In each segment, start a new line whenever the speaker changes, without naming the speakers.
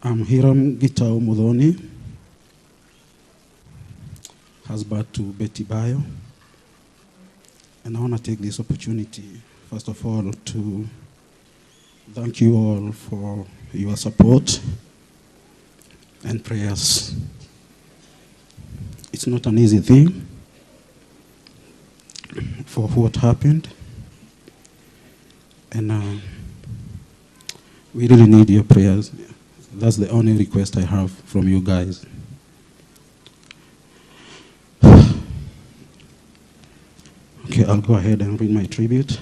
I'm Hiram Gitao Mudhoni, husband to Betty Bayo. And I want to take this opportunity, first of all, to thank you all for your support and prayers. It's not an easy thing for what happened. And we really need your prayers. That's the only request I have from you guys. Okay, I'll go ahead and read my tribute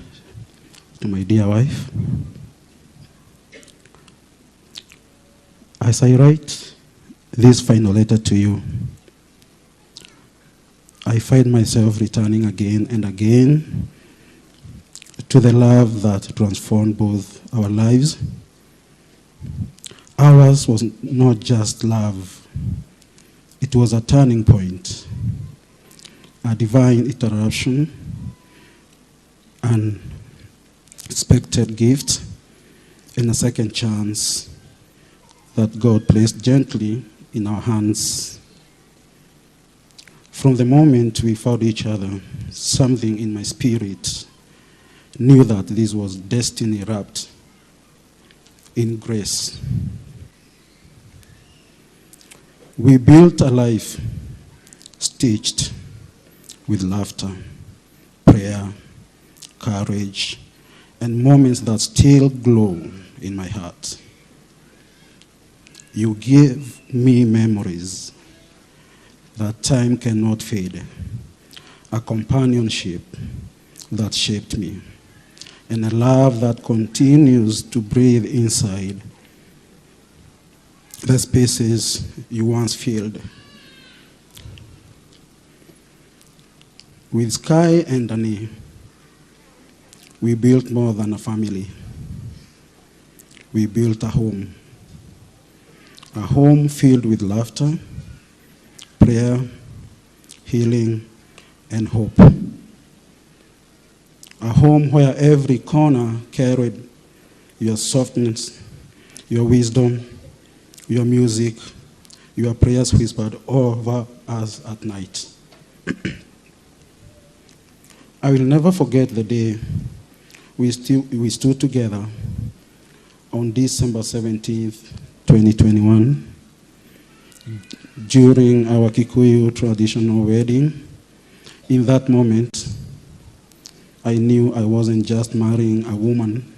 to my dear wife. As I write this final letter to you, I find myself returning again and again to the love that transformed both our lives. Ours was not just love, it was a turning point, a divine interruption, an expected gift, and a second chance that God placed gently in our hands. From the moment we found each other, something in my spirit knew that this was destiny wrapped in grace. We built a life stitched with laughter, prayer, courage, and moments that still glow in my heart. You give me memories that time cannot fade, a companionship that shaped me, and a love that continues to breathe inside the spaces you once filled. With Sky and Dani, we built more than a family. We built a home filled with laughter, prayer, healing, and hope. A home where every corner carried your softness, your wisdom, your music, your prayers whispered over us at night. I will never forget the day we stood together on December 17th, 2021, during our Kikuyu traditional wedding. In that moment, I knew I wasn't just marrying a woman,